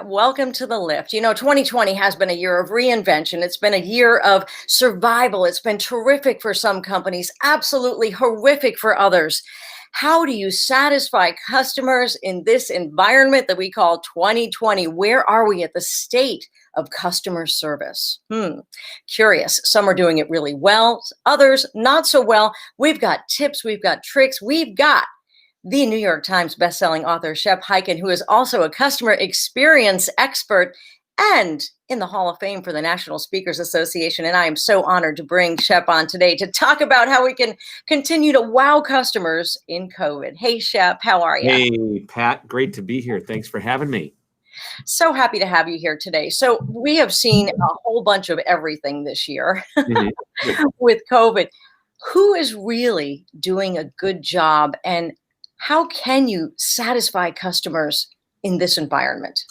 Welcome to the lift. 2020 has been a year of reinvention. It's been a year of survival. It's been terrific for some companies, absolutely horrific for others. How do you satisfy customers in this environment that we call 2020? Where are we at the state of customer service? Curious. Some are doing it really well, others not so well. We've got tips, we've got tricks, we've got the New York Times bestselling author Shep Hyken, who is also a customer experience expert and in the Hall of Fame for the National Speakers Association. And I am so honored to bring Shep on today to talk about how we can continue to wow customers in COVID. Hey, Shep, how are you? Hey, Pat, great to be here. Thanks for having me. So happy to have you here today. So we have seen a whole bunch of everything this year with COVID. Who is really doing a good job, and how can you satisfy customers in this environment?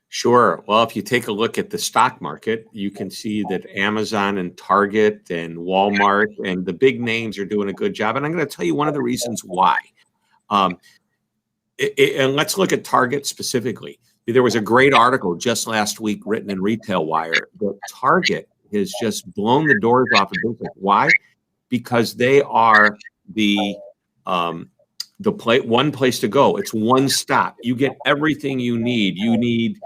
Sure. Well, if you take a look at the stock market, you can see that Amazon and Target and Walmart and the big names are doing a good job. And I'm going to tell you one of the reasons why. And let's look at Target specifically. There was a great article just last week written in Retail Wire that Target has just blown the doors off of business. Why? Because they are one place to go. It's one stop. You get everything you need. You need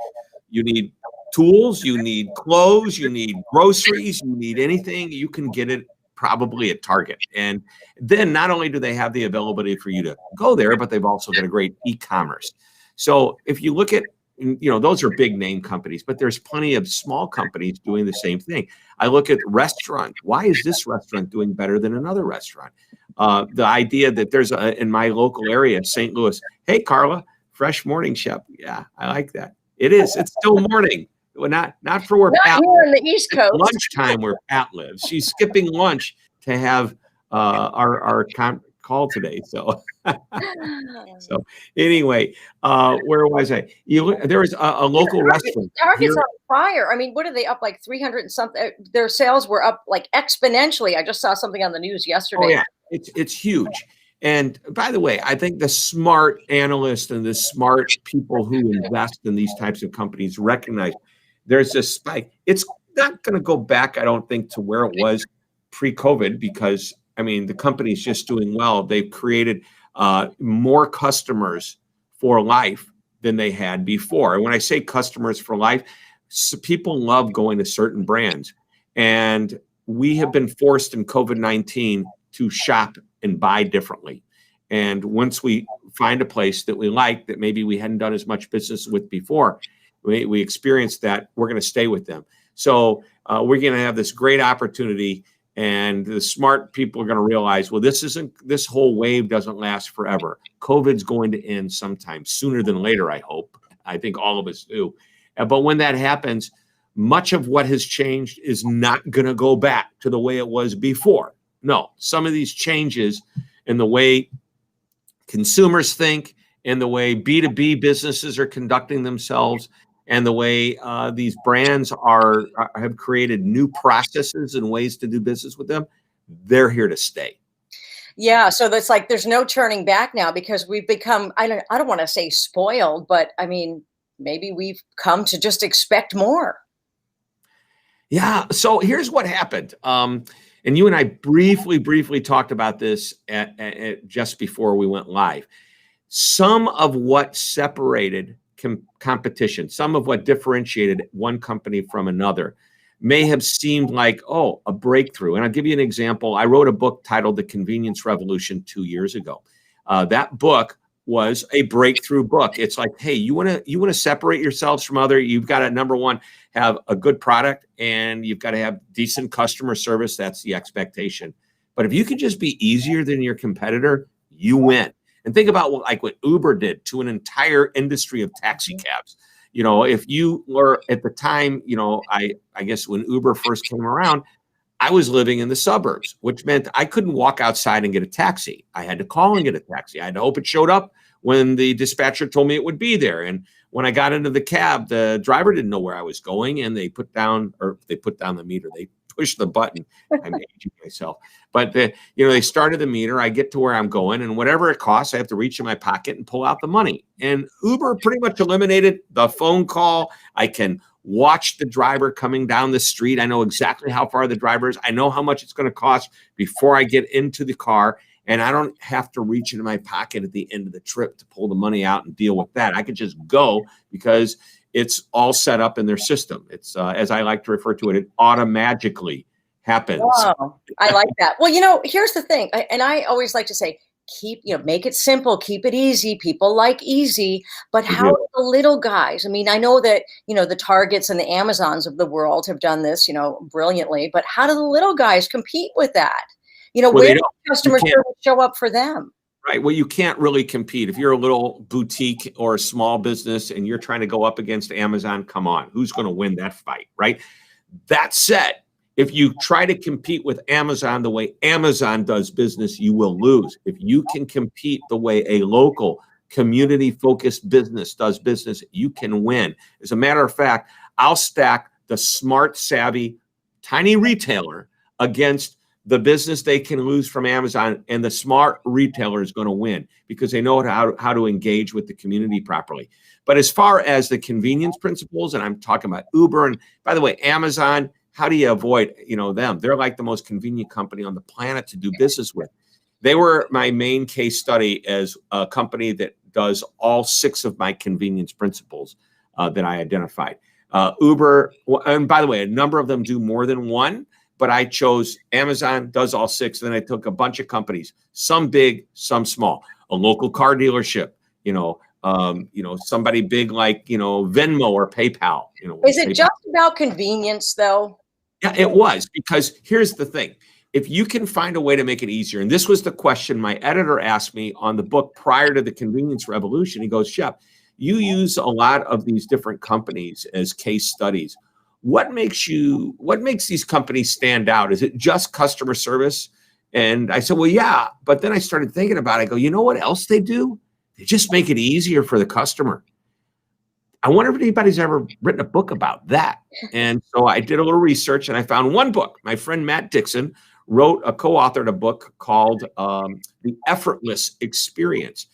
tools, you need clothes, you need groceries, you need anything. You can get it probably at Target. And then not only do they have the availability for you to go there, but they've also got a great e-commerce. So if you look at, those are big name companies, but there's plenty of small companies doing the same thing. I look at restaurant. Why is this restaurant doing better than another restaurant? The idea that there's in my local area, St. Louis, hey, Carla, fresh morning, Shep. Yeah, I like that. It is. It's still morning. Well, not for where Pat here in the East Coast. Lunchtime where Pat lives. She's skipping lunch to have our call today. So anyway, where was I? There was a local restaurant. Target's on fire. I mean, what are they up like 300 and something? Their sales were up like exponentially. I just saw something on the news yesterday. Oh yeah, it's huge. And by the way, I think the smart analysts and the smart people who invest in these types of companies recognize there's a spike. It's not going to go back, I don't think, to where it was pre-COVID because, the company's just doing well. They've created more customers for life than they had before. And when I say customers for life, people love going to certain brands. And we have been forced in COVID-19 to shop and buy differently. And once we find a place that we like, that maybe we hadn't done as much business with before, we experienced that, we're going to stay with them. So we're going to have this great opportunity, and the smart people are going to realize, well, this whole wave doesn't last forever. COVID's going to end sometime sooner than later, I hope. I think all of us do. But when that happens, much of what has changed is not going to go back to the way it was before. No, some of these changes in the way consumers think and the way B2B businesses are conducting themselves and the way these brands have created new processes and ways to do business with them, they're here to stay. Yeah, so that's like there's no turning back now because we've become, I don't want to say spoiled, but maybe we've come to just expect more. Yeah, so here's what happened. And you and I briefly talked about this at just before we went live. Some of what separated competition, some of what differentiated one company from another may have seemed like, a breakthrough. And I'll give you an example. I wrote a book titled The Convenience Revolution 2 years ago. That book was a breakthrough book. It's like, hey, you want to separate yourselves from other, you've got to, number one, have a good product, and you've got to have decent customer service. That's the expectation. But if you could just be easier than your competitor, you win. And think about what Uber did to an entire industry of taxi cabs. If you were at the time, I guess when Uber first came around, I was living in the suburbs, which meant I couldn't walk outside and get a taxi. I had to call and get a taxi. I had to hope it showed up when the dispatcher told me it would be there. And when I got into the cab, the driver didn't know where I was going, and they put down the meter. They push the button. I'm aging myself. But they started the meter. I get to where I'm going, and whatever it costs, I have to reach in my pocket and pull out the money. And Uber pretty much eliminated the phone call. I can watch the driver coming down the street. I know exactly how far the driver is. I know how much it's going to cost before I get into the car. And I don't have to reach into my pocket at the end of the trip to pull the money out and deal with that. I could just go because it's all set up in their system. It's, as I like to refer to it, it automatically happens. Wow, I like that. Well, here's the thing. And I always like to say, make it simple, keep it easy. People like easy, but how do the little guys? I mean, I know that, the Targets and the Amazons of the world have done this, brilliantly, but how do the little guys compete with that? Where does customer service show up for them? Right. Well, you can't really compete. If you're a little boutique or a small business and you're trying to go up against Amazon, come on, who's going to win that fight, right? That said, if you try to compete with Amazon the way Amazon does business, you will lose. If you can compete the way a local community-focused business does business, you can win. As a matter of fact, I'll stack the smart, savvy, tiny retailer against the business they can lose from Amazon, and the smart retailer is going to win because they know how to engage with the community properly. But as far as the convenience principles, and I'm talking about Uber, and by the way, Amazon, how do you avoid, them? They're like the most convenient company on the planet to do business with. They were my main case study as a company that does all 6 of my convenience principles that I identified. Uber, and by the way, a number of them do more than one, but I chose Amazon, does all 6. Then I took a bunch of companies, some big, some small. A local car dealership, somebody big like, Venmo or PayPal. Is it just about convenience, though? Yeah, it was, because here's the thing. If you can find a way to make it easier, and this was the question my editor asked me on the book prior to the convenience revolution. He goes, Shep, you use a lot of these different companies as case studies. What makes these companies stand out? Is it just customer service? And I said, well, yeah. But then I started thinking about it. I go, you know what else they do? They just make it easier for the customer. I wonder if anybody's ever written a book about that. And so I did a little research and I found one book. My friend Matt Dixon co-authored a book called The Effortless Experience.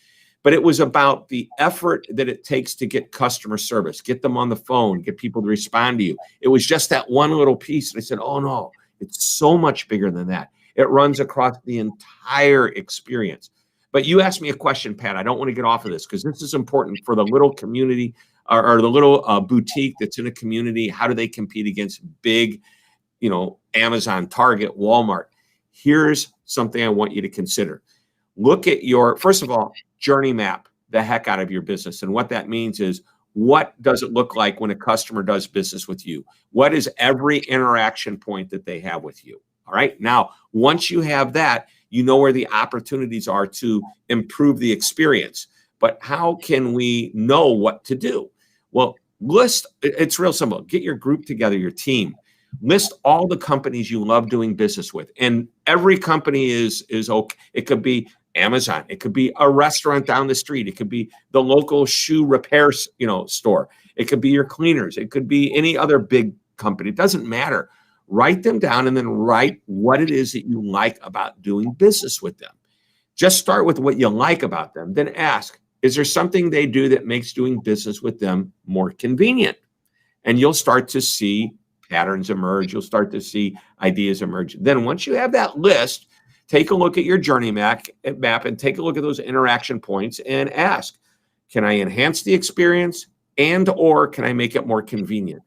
But it was about the effort that it takes to get customer service, get them on the phone, get people to respond to you. It was just that one little piece. And I said, oh no, it's so much bigger than that. It runs across the entire experience. But you asked me a question, Pat. I don't want to get off of this because this is important for the little community or the little boutique that's in a community. How do they compete against big, Amazon, Target, Walmart? Here's something I want you to consider. Look at first of all, journey map the heck out of your business. And what that means is, what does it look like when a customer does business with you? What is every interaction point that they have with you? All right. Now, once you have that, you know where the opportunities are to improve the experience. But how can we know what to do? Well, it's real simple. Get your group together, your team. List all the companies you love doing business with. And every company is okay. It could be Amazon. It could be a restaurant down the street. It could be the local shoe repair, store. It could be your cleaners. It could be any other big company. It doesn't matter. Write them down and then write what it is that you like about doing business with them. Just start with what you like about them. Then ask, is there something they do that makes doing business with them more convenient? And you'll start to see patterns emerge. You'll start to see ideas emerge. Then once you have that list, take a look at your journey map and take a look at those interaction points and ask, can I enhance the experience or can I make it more convenient?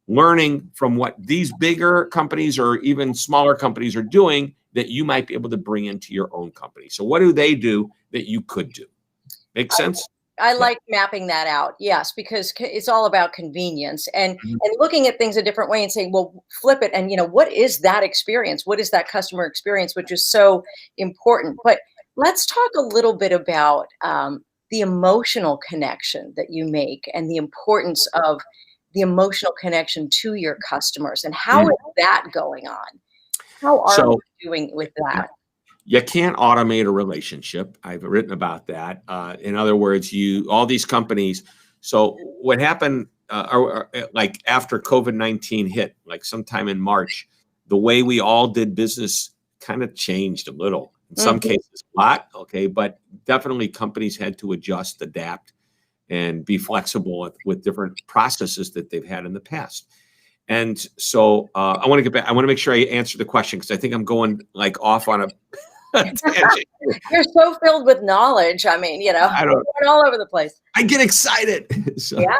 Learning from what these bigger companies or even smaller companies are doing that you might be able to bring into your own company. So what do they do that you could do? Make sense? I like mapping that out. Yes, because it's all about convenience and looking at things a different way and saying, well, flip it. And, what is that experience? What is that customer experience, which is so important? But let's talk a little bit about the emotional connection that you make and the importance of the emotional connection to your customers. And how is that going on? How are you doing with that? You can't automate a relationship. I've written about that. In other words, all these companies. So what happened, like after COVID-19 hit, like sometime in March, the way we all did business kind of changed a little. In some cases, a lot, okay, but definitely companies had to adjust, adapt, and be flexible with different processes that they've had in the past. And so I want to get back. I want to make sure I answer the question because I think I'm going like off on a tangent. You're so filled with knowledge. I mean, I don't. going all over the place. I get excited. So, Yeah.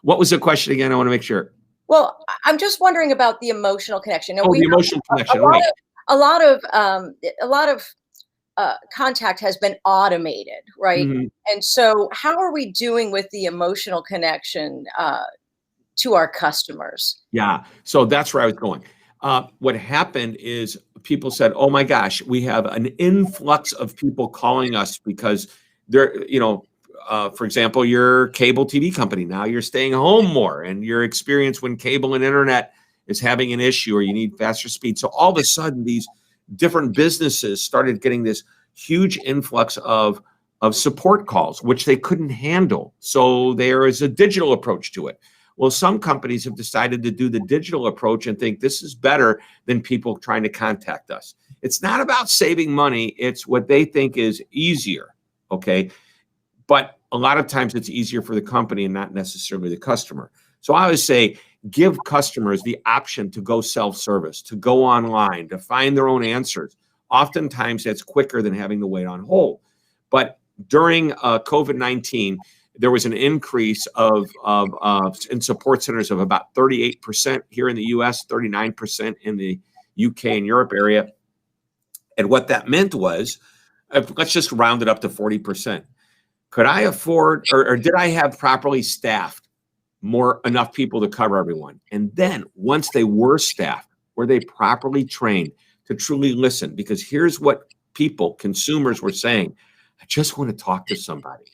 what was the question again? I want to make sure. Well, I'm just wondering about the emotional connection. Now, Oh, the emotional connection, right? A lot of contact has been automated, right? Mhm. And so, how are we doing with the emotional connection to our customers? Yeah. So that's where I was going. What happened is people said, "Oh my gosh, we have an influx of people calling us because they're, for example, your cable TV company. Now you're staying home more, and your experience when cable and internet is having an issue, or you need faster speed. So all of a sudden, these different businesses started getting this huge influx of support calls, which they couldn't handle. So there is a digital approach to it. Well, some companies have decided to do the digital approach and think this is better than people trying to contact us. It's not about saving money. It's what they think is easier. Okay. But a lot of times it's easier for the company and not necessarily the customer. So I always say, give customers the option to go self-service, to go online, to find their own answers. Oftentimes that's quicker than having to wait on hold. But during COVID-19, there was an increase in support centers of about 38% here in the US, 39% in the UK and Europe area. And what that meant was, let's just round it up to 40%. Could I afford, or did I have properly staffed enough people to cover everyone? And then once they were staffed, were they properly trained to truly listen? Because here's what consumers were saying. I just want to talk to somebody.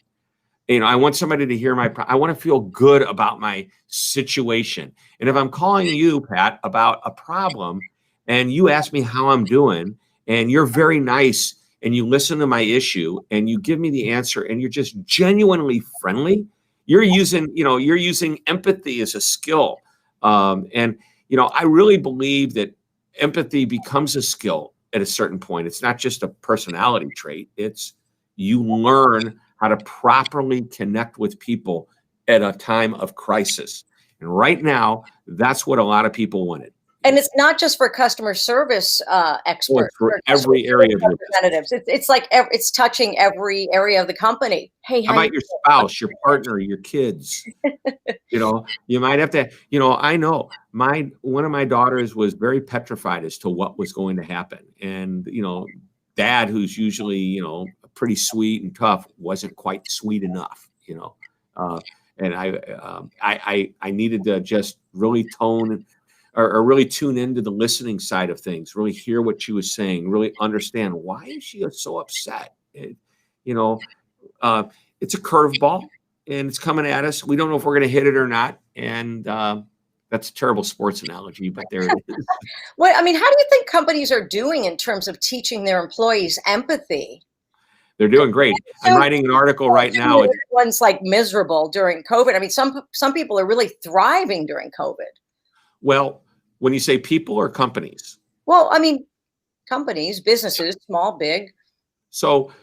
I want somebody to hear I want to feel good about my situation. And if I'm calling you, Pat, about a problem and you ask me how I'm doing and you're very nice and you listen to my issue and you give me the answer and you're just genuinely friendly, you're using empathy as a skill. I really believe that empathy becomes a skill at a certain point. It's not just a personality trait. It's you learn how to properly connect with people at a time of crisis. And right now, that's what a lot of people wanted. And it's not just for customer service experts. For every area of your representatives. It's like it's touching every area of the company. Hey, how about your spouse, your partner, your kids? You might have to, I know one of my daughters was very petrified as to what was going to happen. And, dad, who's usually, pretty sweet and tough, wasn't quite sweet enough, and I needed to just really tone or really tune into the listening side of things, really hear what she was saying, really understand why is she so upset. It's a curveball and it's coming at us. We don't know if we're going to hit it or not. And that's a terrible sports analogy, but there it is. Well, I mean, how do you think companies are doing in terms of teaching their employees empathy? They're doing great. I'm writing an article right now. Everyone's like miserable during COVID. I mean, some people are really thriving during COVID. Well, when you say people or companies? Well, I mean, companies, businesses, small, big. So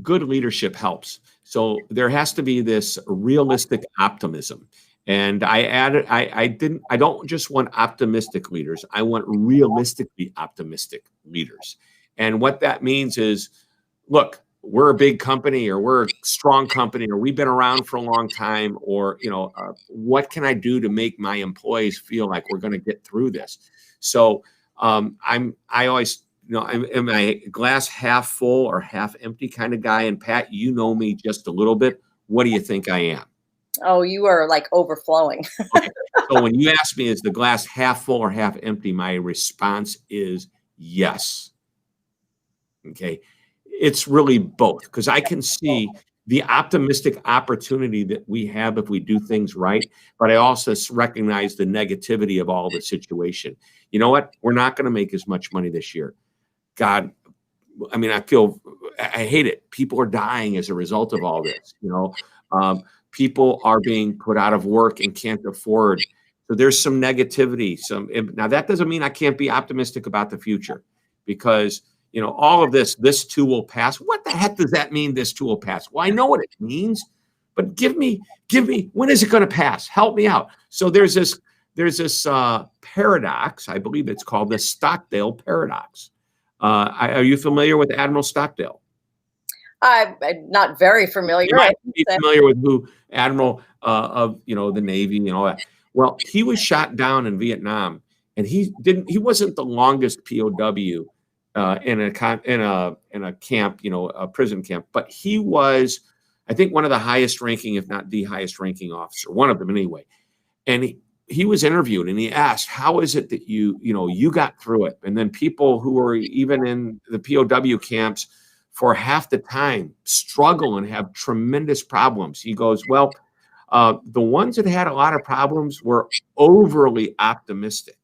good leadership helps. So there has to be this realistic optimism. And I added, I don't just want optimistic leaders. I want realistically optimistic leaders. And what that means is, look, we're a big company or we're a strong company or we've been around for a long time or, what can I do to make my employees feel like we're going to get through this? So I always, am I glass half full or half empty kind of guy? And Pat, you know me just a little bit. What do you think I am? Oh, you are like overflowing. Okay. So when you ask me, is the glass half full or half empty? My response is yes. Okay. It's really both because I can see the optimistic opportunity that we have if we do things right. But I also recognize the negativity of all the situation. You know what? We're not going to make as much money this year. God, I mean, I hate it. People are dying as a result of all this. People are being put out of work and can't afford So there's some negativity. Now that doesn't mean I can't be optimistic about the future, because all of this too will pass. What the heck does that mean? This too will pass. Well, I know what it means, but give me, when is it going to pass? Help me out. So there's this paradox. I believe it's called the Stockdale Paradox. Are you familiar with Admiral Stockdale? I'm not very familiar. You might be familiar with who Admiral of the Navy and all that. Well, he was shot down in Vietnam, and he wasn't the longest POW in a camp, a prison camp, but he was, I think, one of the highest ranking, if not the highest ranking officer, one of them anyway. And he was interviewed, and he asked, how is it that you got through it? And then people who were even in the POW camps for half the time struggle and have tremendous problems. He goes, well, the ones that had a lot of problems were overly optimistic.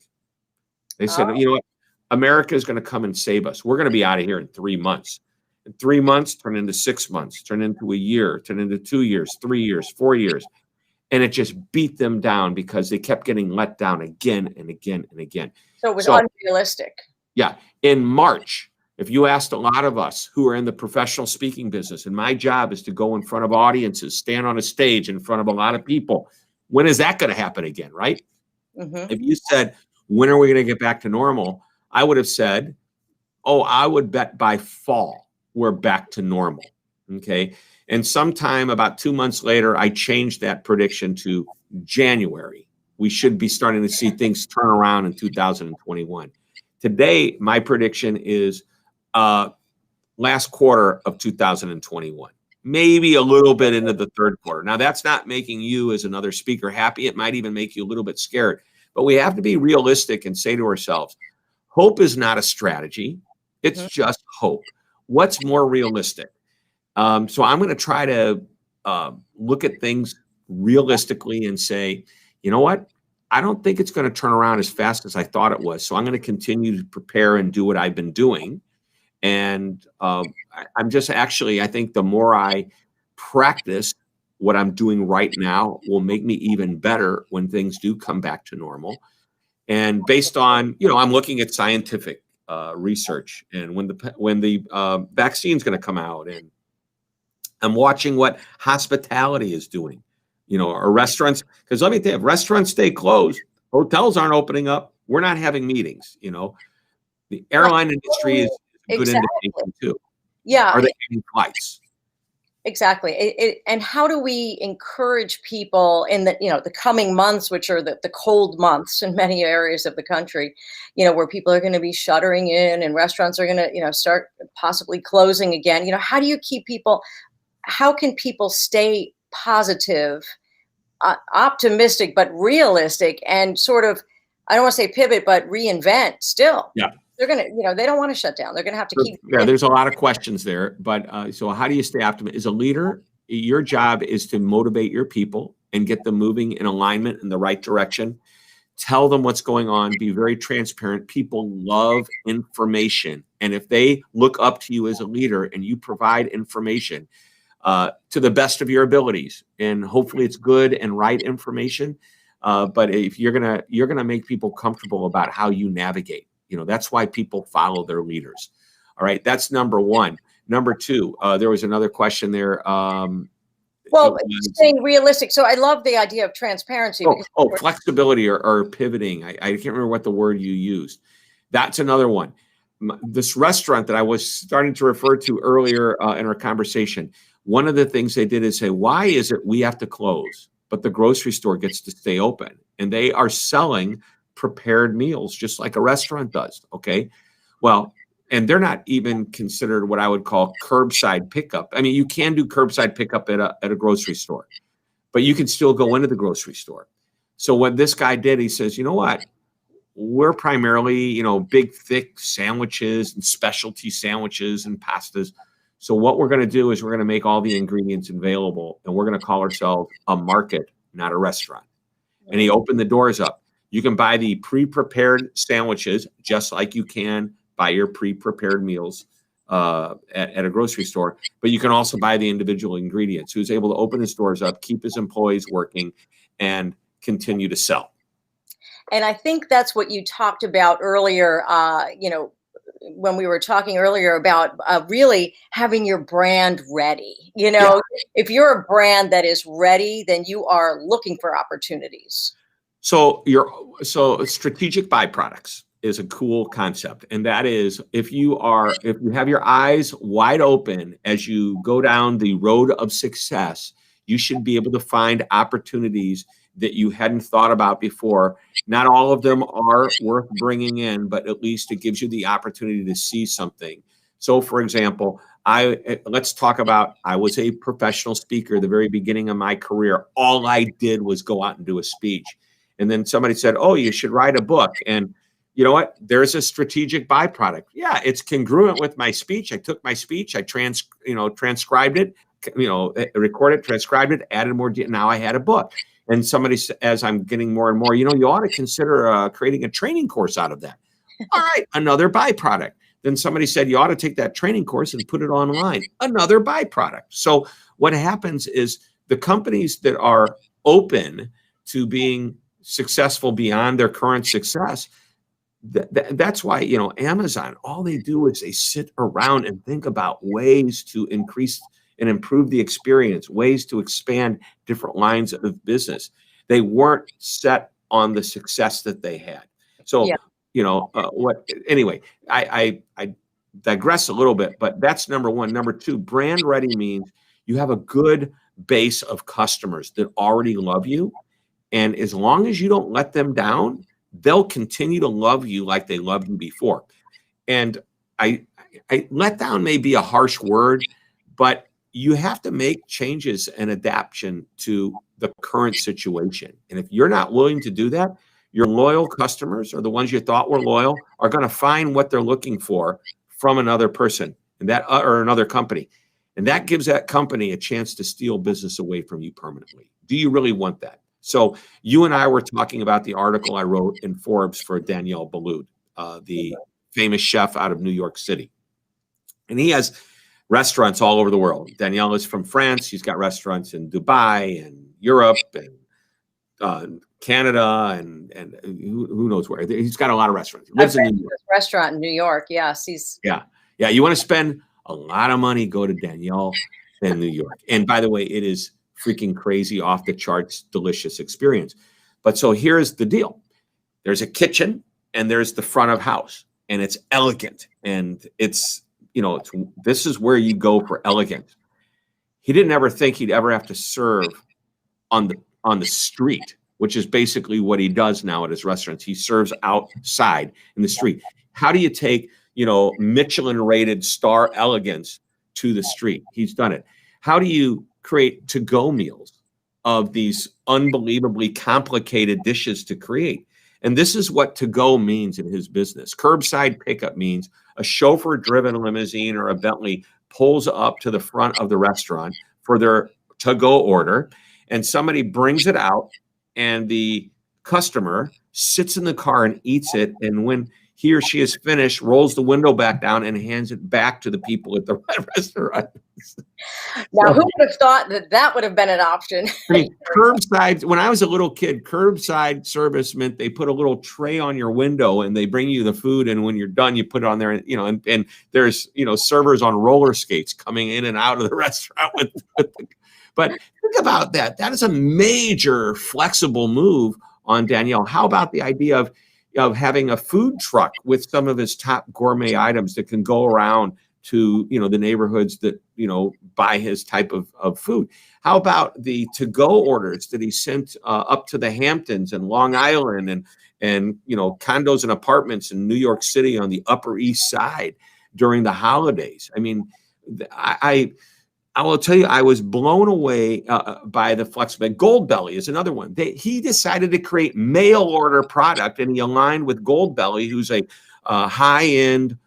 They said, you know what, America is going to come and save us. We're going to be out of here in 3 months. And 3 months turn into 6 months, turn into a year, turn into 2 years, 3 years, 4 years. And it just beat them down because they kept getting let down again and again and again. So it was unrealistic. Yeah. In March, if you asked a lot of us who are in the professional speaking business, and my job is to go in front of audiences, stand on a stage in front of a lot of people, when is that going to happen again, right? Mm-hmm. If you said, when are we going to get back to normal? I would have said, I would bet by fall we're back to normal. Okay. And sometime about 2 months later, I changed that prediction to January. We should be starting to see things turn around in 2021. Today, my prediction is last quarter of 2021, maybe a little bit into the third quarter. Now, that's not making you as another speaker happy. It might even make you a little bit scared. But we have to be realistic and say to ourselves, hope is not a strategy. It's just hope. What's more realistic? So I'm going to try to look at things realistically and say, you know what? I don't think it's going to turn around as fast as I thought it was. So I'm going to continue to prepare and do what I've been doing. And I'm just I think the more I practice what I'm doing right now will make me even better when things do come back to normal. And based on, I'm looking at scientific research and when the vaccine is going to come out, and I'm watching what hospitality is doing, or restaurants. Because let me tell you, if restaurants stay closed, hotels aren't opening up, we're not having meetings. The airline industry is a good indication too. Yeah. Are they getting flights? Exactly. And how do we encourage people in the coming months, which are the cold months in many areas of the country, where people are going to be shuttering in and restaurants are going to, start possibly closing again. How do you keep people? How can people stay positive, optimistic, but realistic, and sort of, I don't want to say pivot, but reinvent still? Yeah. They're going to, they don't want to shut down. They're going to have to keep. Yeah, there's a lot of questions there. But so how do you stay optimistic? As a leader, your job is to motivate your people and get them moving in alignment in the right direction. Tell them what's going on. Be very transparent. People love information. And if they look up to you as a leader and you provide information to the best of your abilities, and hopefully it's good and right information, but if you're gonna make people comfortable about how you navigate. That's why people follow their leaders. All right. That's number one. Number two, there was another question there. Staying realistic. So I love the idea of transparency. Flexibility or pivoting. I can't remember what the word you used. That's another one. This restaurant that I was starting to refer to earlier in our conversation, one of the things they did is say, why is it we have to close, but the grocery store gets to stay open? And they are selling prepared meals just like a restaurant does. Okay. Well, and they're not even considered what I would call curbside pickup. I mean, you can do curbside pickup at a grocery store, but you can still go into the grocery store. So what this guy did, he says, you know what? We're primarily, big, thick sandwiches and specialty sandwiches and pastas. So what we're going to do is we're going to make all the ingredients available, and we're going to call ourselves a market, not a restaurant. And he opened the doors up. You can buy the pre-prepared sandwiches just like you can buy your pre-prepared meals at a grocery store, but you can also buy the individual ingredients. He was able to open his doors up, keep his employees working, and continue to sell. And I think that's what you talked about earlier, when we were talking earlier about really having your brand ready. Yeah. If you're a brand that is ready, then you are looking for opportunities. So strategic byproducts is a cool concept. And that is if you have your eyes wide open as you go down the road of success, you should be able to find opportunities that you hadn't thought about before. Not all of them are worth bringing in, but at least it gives you the opportunity to see something. So for example, let's talk about, I was a professional speaker at the very beginning of my career. All I did was go out and do a speech. And then somebody said, oh, you should write a book. And you know what? There's a strategic byproduct. Yeah, it's congruent with my speech. I took my speech, I transcribed it, recorded, transcribed it, added more. Now I had a book. And somebody, as I'm getting more and more, you ought to consider creating a training course out of that. All right, another byproduct. Then somebody said, you ought to take that training course and put it online. Another byproduct. So what happens is the companies that are open to being successful beyond their current success, that's why, Amazon, all they do is they sit around and think about ways to increase and improve the experience, ways to expand different lines of business. They weren't set on the success that they had. So, anyway, I digress a little bit, but that's number one. Number two, brand ready means you have a good base of customers that already love you. And as long as you don't let them down, they'll continue to love you like they loved you before. And I let down may be a harsh word, but you have to make changes and adaptation to the current situation. And if you're not willing to do that, your loyal customers, or the ones you thought were loyal, are going to find what they're looking for from another person and or another company. And that gives that company a chance to steal business away from you permanently. Do you really want that? So you and I were talking about the article I wrote in Forbes for Daniel Boulud, the famous chef out of New York City. And he has restaurants all over the world. Daniel is from France. He's got restaurants in Dubai and Europe and Canada and who knows where. He's got a lot of restaurants. He lives in New York. Restaurant in New York. Yes, Yeah. You want to spend a lot of money, go to Daniel in New York. And by the way, it is freaking crazy, off the charts, delicious experience. But so here's the deal. There's a kitchen and there's the front of house, and it's elegant. And it's, this is where you go for elegance. He didn't ever think he'd ever have to serve on the street, which is basically what he does now at his restaurants. He serves outside in the street. How do you take, Michelin rated star elegance to the street? He's done it. How do you create to-go meals of these unbelievably complicated dishes to create? And this is what to-go means in his business. Curbside pickup means a chauffeur-driven limousine or a Bentley pulls up to the front of the restaurant for their to-go order, and somebody brings it out, and the customer sits in the car and eats it, and when he or she is finished, rolls the window back down and hands it back to the people at the restaurant. Now, who would have thought that would have been an option? I mean, curbside, when I was a little kid, curbside service meant they put a little tray on your window and they bring you the food. And when you're done, you put it on there, and there's, servers on roller skates coming in and out of the restaurant but think about that. That is a major flexible move on Daniel. How about the idea of having a food truck with some of his top gourmet items that can go around to, the neighborhoods that, buy his type of food? How about the to-go orders that he sent up to the Hamptons and Long Island and condos and apartments in New York City on the Upper East Side during the holidays? I mean, I will tell you, I was blown away by the flexibility. Goldbelly is another one. He decided to create mail order product, and he aligned with Goldbelly, who's a high-end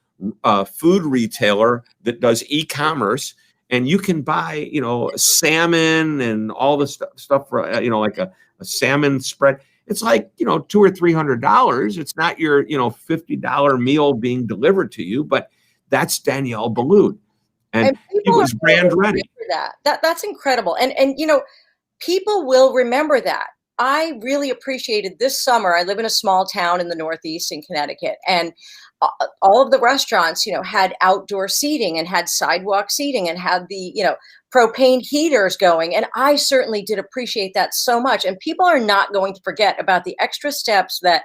food retailer that does e-commerce, and you can buy, salmon and all the stuff for, like a salmon spread. It's like, $200 or $300. It's not your, $50 meal being delivered to you, but that's Daniel Boulud. And he was brand ready. That's incredible. And people will remember that. I really appreciated this summer. I live in a small town in the Northeast in Connecticut, and all of the restaurants, had outdoor seating and had sidewalk seating and had the, propane heaters going. And I certainly did appreciate that so much. And people are not going to forget about the extra steps that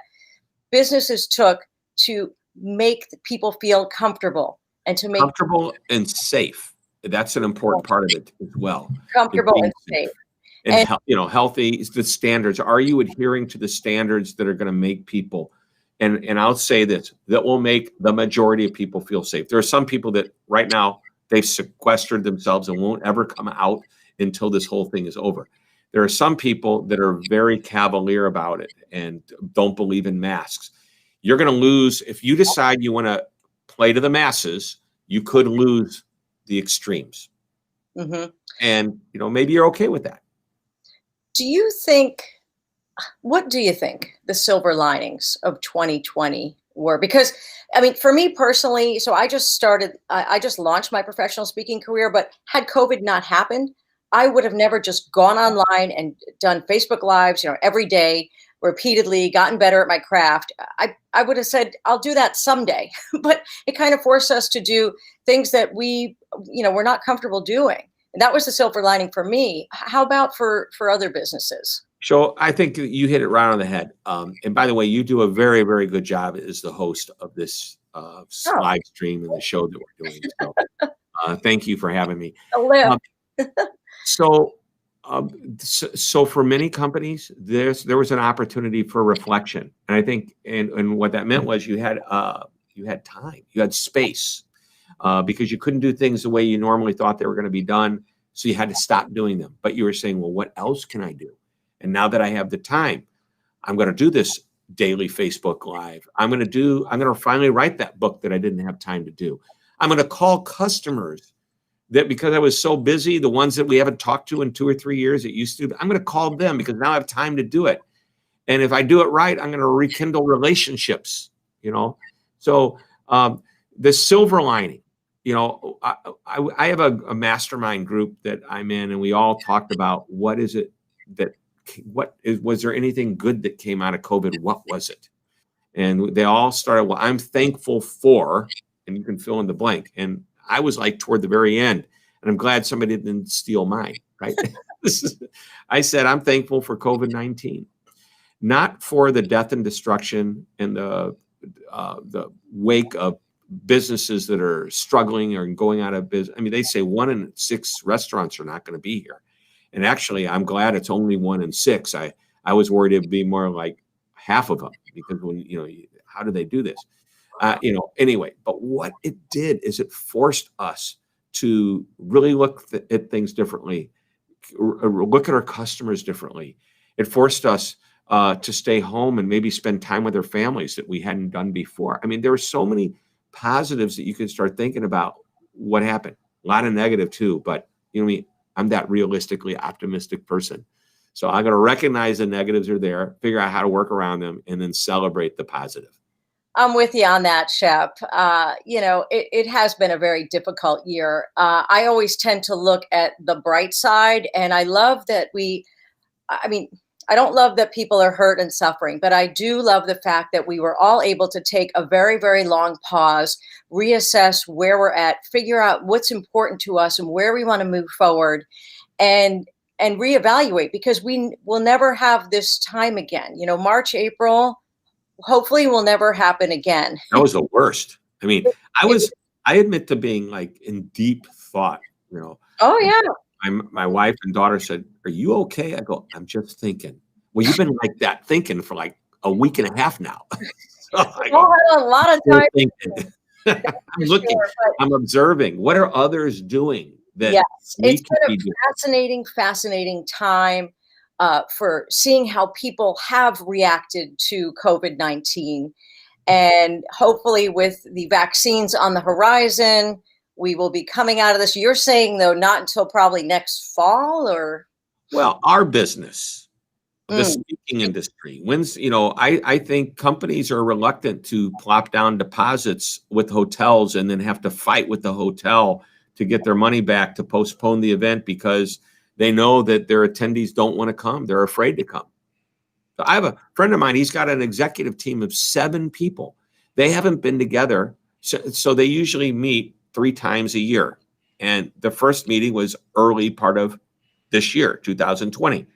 businesses took to make the people feel comfortable and to make Comfortable and safe. That's an important part of it as well. Is comfortable being and safe. and And healthy is the standards. Are you adhering to the standards that are going to make people? And I'll say this, that will make the majority of people feel safe. There are some people that right now they've sequestered themselves and won't ever come out until this whole thing is over. There are some people that are very cavalier about it and don't believe in masks. You're going to lose if you decide you want to play to the masses. You could lose the extremes, mhm. and maybe you're okay with that. Do you think what do you think the silver linings of 2020 were? Because, I mean, for me personally, so I just launched my professional speaking career, but had COVID not happened, I would have never just gone online and done Facebook Lives, every day, repeatedly, gotten better at my craft. I would have said, I'll do that someday. But it kind of forced us to do things that we're not comfortable doing. And that was the silver lining for me. How about for other businesses? So I think you hit it right on the head. And by the way, you do a very, very good job as the host of this Oh, live stream and the show that we're doing. So thank you for having me. a lift. Um, so, so for many companies, there was an opportunity for reflection, and I think, and what that meant was you had time, you had space, because you couldn't do things the way you normally thought they were going to be done, so you had to stop doing them. But you were saying, well, what else can I do? And now that I have the time, I'm going to do this daily Facebook Live. I'm going to finally write that book that I didn't have time to do. I'm going to call customers that because I was so busy, the ones that we haven't talked to in 2 or 3 years, it used to, I'm going to call them because now I have time to do it. And if I do it right, I'm going to rekindle relationships. So the silver lining, I have a mastermind group that I'm in, and we all talked about was there anything good that came out of COVID? What was it? And they all started, well, I'm thankful for, and you can fill in the blank. And I was like toward the very end, and I'm glad somebody didn't steal mine, right? I said, I'm thankful for COVID-19, not for the death and destruction and the wake of businesses that are struggling or going out of business. I mean, they say 1 in 6 restaurants are not going to be here. And actually, I'm glad it's only 1 in 6. I was worried it'd be more like half of them, because how do they do this? Anyway, but what it did is it forced us to really look at things differently, look at our customers differently. It forced us to stay home and maybe spend time with their families that we hadn't done before. I mean, there were so many positives that you can start thinking about what happened. A lot of negative too, but I'm that realistically optimistic person. So I'm going to recognize the negatives are there, figure out how to work around them, and then celebrate the positive. I'm with you on that, Shep. It has been a very difficult year. I always tend to look at the bright side, and I love that I don't love that people are hurt and suffering, but I do love the fact that we were all able to take a very, very long pause, reassess where we're at, figure out what's important to us and where we want to move forward, and reevaluate, because we will never have this time again. March, April, hopefully will never happen again. That was the worst. I mean, It- I admit to being like in deep thought. oh yeah. My wife and daughter said, "Are you okay?" I go, "I'm just thinking." Well, you've been like that thinking for like a week and a half now. So I We all had a lot of time. thinking. I'm For looking, sure, but I'm observing. What are others doing that yes, we it's can been be a doing? fascinating time for seeing how people have reacted to COVID-19. And hopefully, with the vaccines on the horizon, we will be coming out of this. You're saying, though, not until probably next fall, or? Well, our business, the Mm, speaking industry, I think companies are reluctant to plop down deposits with hotels and then have to fight with the hotel to get their money back to postpone the event because they know that their attendees don't want to come. They're afraid to come. So I have a friend of mine, he's got an executive team of 7 people. They haven't been together. So they usually meet 3 times a year. And the first meeting was early part of this year, 2020.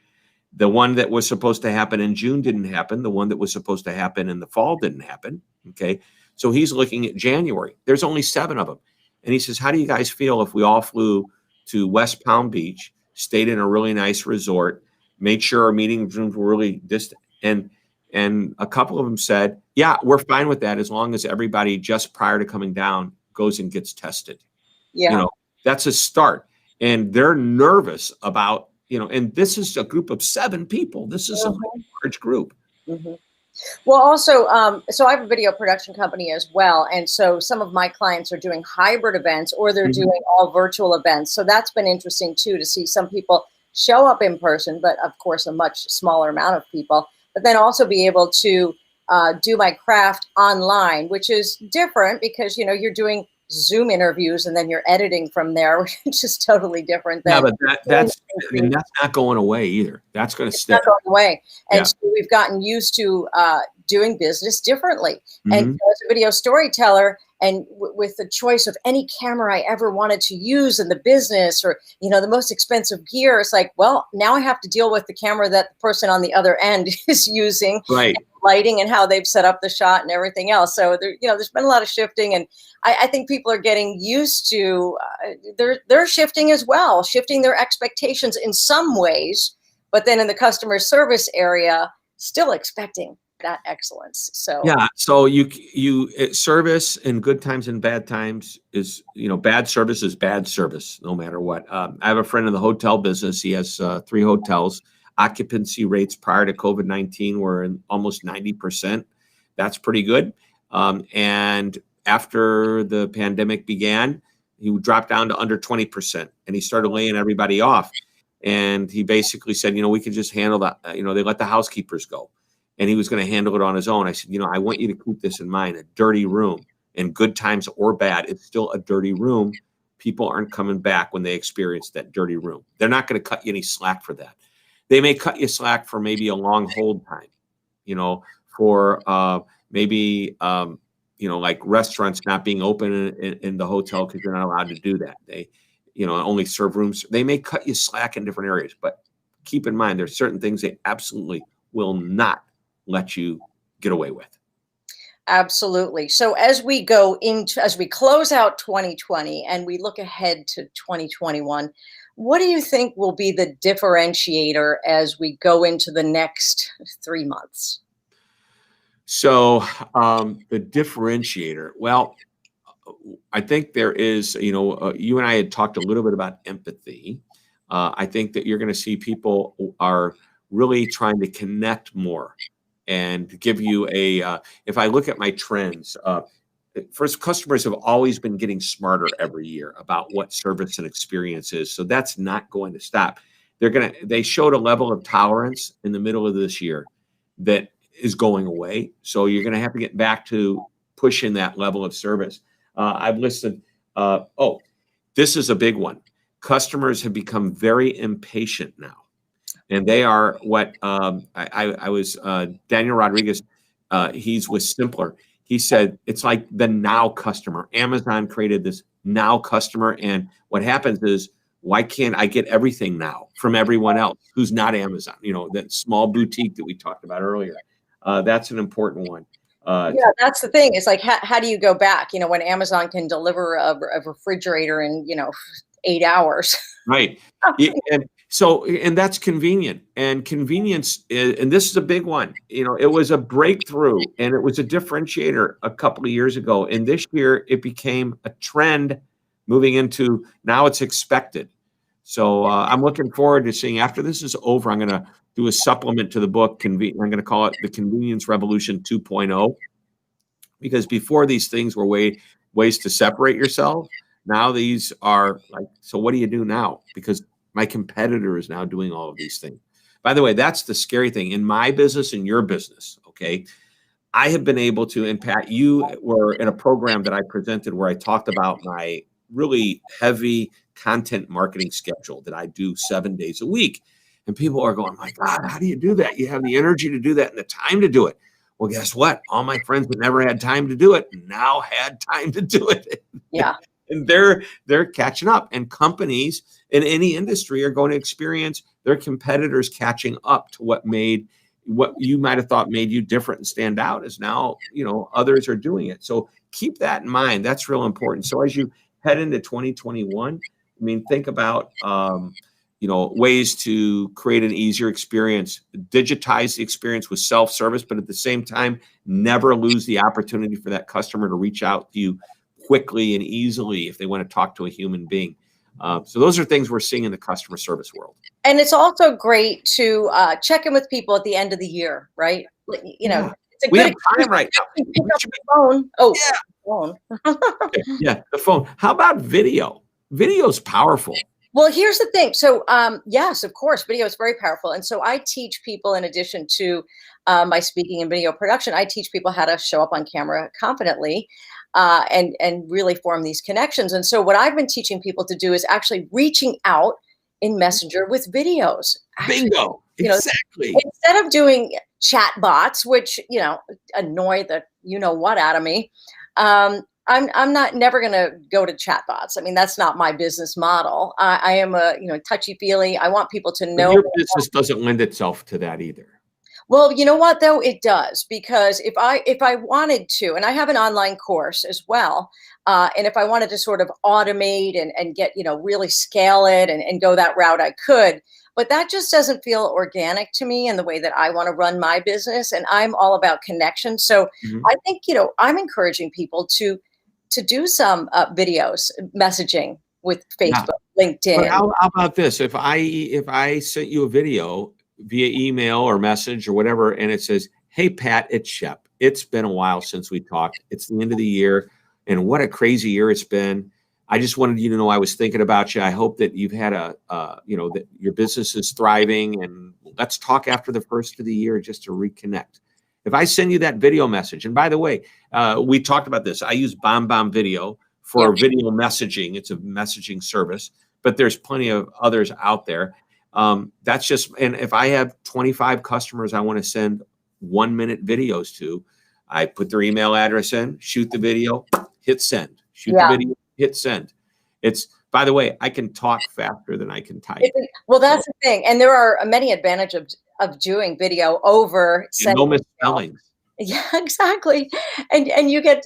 The one that was supposed to happen in June didn't happen. The one that was supposed to happen in the fall didn't happen. Okay. So he's looking at January. There's only 7 of them. And he says, how do you guys feel if we all flew to West Palm Beach, stayed in a really nice resort, made sure our meeting rooms were really distant? And a couple of them said, yeah, we're fine with that as long as everybody just prior to coming down goes and gets tested. Yeah. That's a start. And they're nervous about, and this is a group of 7 people. This is a large group. Mm-hmm. Well, also, so I have a video production company as well. And so some of my clients are doing hybrid events, or they're doing all virtual events. So that's been interesting too, to see some people show up in person, but of course a much smaller amount of people, but then also be able to do my craft online, which is different because, you're doing Zoom interviews and then you're editing from there, which is totally different. Yeah, but that's not going away either. That's going to stay. Not going away. And so we've gotten used to doing business differently. And as a video storyteller, and with the choice of any camera I ever wanted to use in the business, or, the most expensive gear, it's like, well, now I have to deal with the camera that the person on the other end is using, right? And lighting and how they've set up the shot and everything else. So there's been a lot of shifting, and I think people are getting used to, they're shifting as well, shifting their expectations in some ways, but then in the customer service area, still expecting that excellence. So so you service in good times and bad times is, bad service is bad service no matter what. I have a friend in the hotel business. He has 3 hotels. Occupancy rates prior to COVID-19 were in almost 90%. That's pretty good. And after the pandemic began, he dropped down to under 20%, and he started laying everybody off. And he basically said, we could just handle that. They let the housekeepers go, and he was going to handle it on his own. I said, I want you to keep this in mind. A dirty room, in good times or bad, it's still a dirty room. People aren't coming back when they experience that dirty room. They're not going to cut you any slack for that. They may cut you slack for maybe a long hold time, for maybe, like restaurants not being open in the hotel because you're not allowed to do that. They, only serve rooms. They may cut you slack in different areas, but keep in mind, there's certain things they absolutely will not let you get away with. Absolutely. So as we close out 2020 and we look ahead to 2021, what do you think will be the differentiator as we go into the next 3 months? So the differentiator, well, I think there is, you and I had talked a little bit about empathy. I think that you're going to see people are really trying to connect more and give you if I look at my trends, first, customers have always been getting smarter every year about what service and experience is. So that's not going to stop. They showed a level of tolerance in the middle of this year that is going away. So you're going to have to get back to pushing that level of service. I've listed, this is a big one. Customers have become very impatient now. And they are what I was, Daniel Rodriguez, he's with Simpler. He said, it's like the now customer. Amazon created this now customer. And what happens is, why can't I get everything now from everyone else who's not Amazon? That small boutique that we talked about earlier. That's an important one. That's the thing. It's like, how do you go back? When Amazon can deliver a refrigerator in, 8 hours. Right. And that's convenient. And convenience and this is a big one. It was a breakthrough and it was a differentiator a couple of years ago. And this year it became a trend moving into now it's expected. So I'm looking forward to seeing after this is over, I'm going to do a supplement to the book. I'm going to call it the Convenience Revolution 2.0, because before these things were ways to separate yourself. Now these are like, so what do you do now? Because my competitor is now doing all of these things. By the way, that's the scary thing in my business and your business. Okay. I have been able to, and Pat, you were in a program that I presented where I talked about my really heavy content marketing schedule that I do 7 days a week. And people are going, my God, how do you do that? You have the energy to do that and the time to do it. Well, guess what? All my friends that never had time to do it now had time to do it. Yeah. And they're catching up. And companies in any industry are going to experience their competitors catching up to what you might have thought made you different and stand out is now, others are doing it. So keep that in mind. That's real important. So as you head into 2021, I mean, think about, ways to create an easier experience, digitize the experience with self-service, but at the same time, never lose the opportunity for that customer to reach out to you quickly and easily if they want to talk to a human being. So those are things we're seeing in the customer service world. And it's also great to check in with people at the end of the year, right? Yeah. It's a We good have time right now. pick up the phone. Oh, Yeah. phone. Yeah, the phone. How about video? Video's powerful. Well, here's the thing. So, yes, of course, video is very powerful. And so I teach people, in addition to my speaking and video production, I teach people how to show up on camera confidently and really form these connections. And so what I've been teaching people to do is actually reaching out in Messenger with videos. Bingo. Exactly. Instead of doing chat bots, which, annoy the what out of me. I'm not never going to go to chatbots. I mean, that's not my business model. I am a, touchy feely. I want people to know. Your business doesn't lend itself to that either. Well, you know what though? It does, because if I wanted to, and I have an online course as well. And if I wanted to sort of automate and get, really scale it and go that route, I could. But that just doesn't feel organic to me in the way that I want to run my business. And I'm all about connection. So I think, I'm encouraging people to do some videos, messaging with Facebook, LinkedIn. But how about this? If I sent you a video via email or message or whatever, and it says, "Hey Pat, it's Shep. It's been a while since we talked. It's the end of the year, and what a crazy year it's been. I just wanted you to know I was thinking about you. I hope that you've had that your business is thriving, and let's talk after the first of the year just to reconnect." If I send you that video message, and by the way, we talked about this. I use BombBomb Video for video messaging. It's a messaging service, but there's plenty of others out there. That's just, and if I have 25 customers I want to send 1-minute videos to, I put their email address in, shoot the video, hit send. Shoot the video, hit send. It's, by the way, I can talk faster than I can type. Well, that's the thing. And there are many advantages of doing video over no misspellings. Yeah, exactly. And you get,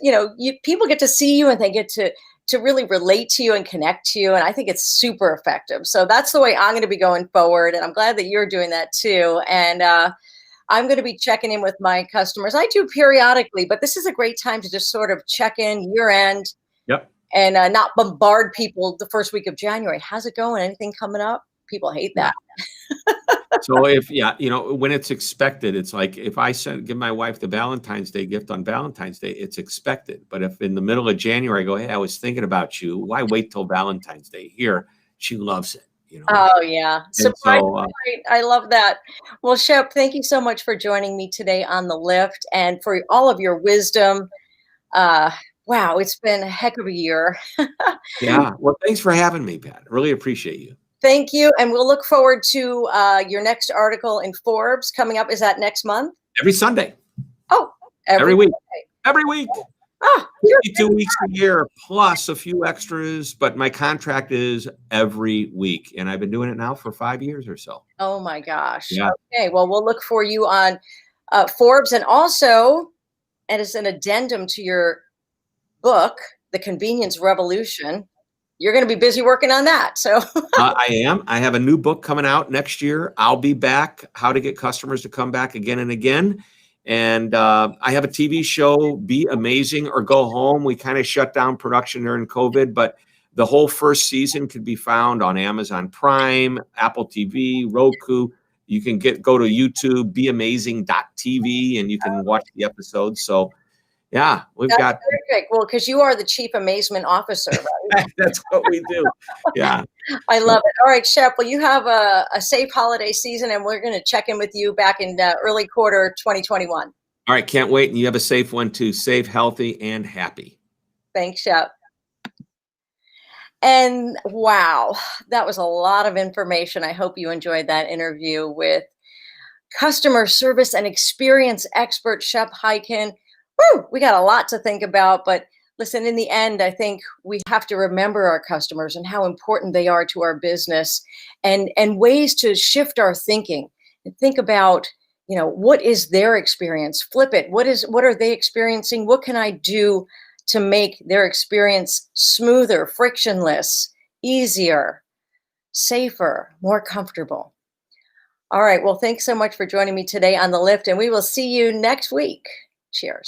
people get to see you and they get to really relate to you and connect to you. And I think it's super effective. So that's the way I'm going to be going forward. And I'm glad that you're doing that too. And I'm going to be checking in with my customers. I do periodically, but this is a great time to just sort of check in year end. Yep. And not bombard people the first week of January. How's it going? Anything coming up? People hate that. So when it's expected, it's like if I give my wife the Valentine's Day gift on Valentine's Day, it's expected. But if in the middle of January I go, "Hey, I was thinking about you," why wait till Valentine's Day? Here, she loves it. Oh yeah. Surprise. I love that. Well, Shep, thank you so much for joining me today on The Lift and for all of your wisdom. Wow, it's been a heck of a year. Yeah. Well, thanks for having me, Pat. I really appreciate you. Thank you. And we'll look forward to your next article in Forbes coming up. Is that next month? Every Sunday. Oh, every week. Sunday. Every week. Oh, 52 weeks a year plus a few extras, but my contract is every week. And I've been doing it now for 5 years or so. Oh my gosh. Yeah. Okay. Well, we'll look for you on Forbes. And also, and as an addendum to your book, The Convenience Revolution, you're going to be busy working on that. So I am. I have a new book coming out next year. I'll be back. How to get customers to come back again and again. And I have a TV show, Be Amazing or Go Home. We kind of shut down production during COVID, but the whole first season could be found on Amazon Prime, Apple TV, Roku. You can go to YouTube, beamazing.tv, and you can watch the episodes. So yeah, That's perfect. Well, because you are the Chief Amazement Officer, right? That's what we do. Yeah. I love it. All right, Shep. Well, you have a safe holiday season, and we're going to check in with you back in early quarter 2021. All right. Can't wait. And you have a safe one too. Safe, healthy, and happy. Thanks, Shep. And wow, that was a lot of information. I hope you enjoyed that interview with customer service and experience expert Shep Hyken. Woo, we got a lot to think about, but listen, in the end, I think we have to remember our customers and how important they are to our business, and ways to shift our thinking and think about, what is their experience? Flip it. What are they experiencing? What can I do to make their experience smoother, frictionless, easier, safer, more comfortable? All right. Well, thanks so much for joining me today on the lift, and we will see you next week. Cheers.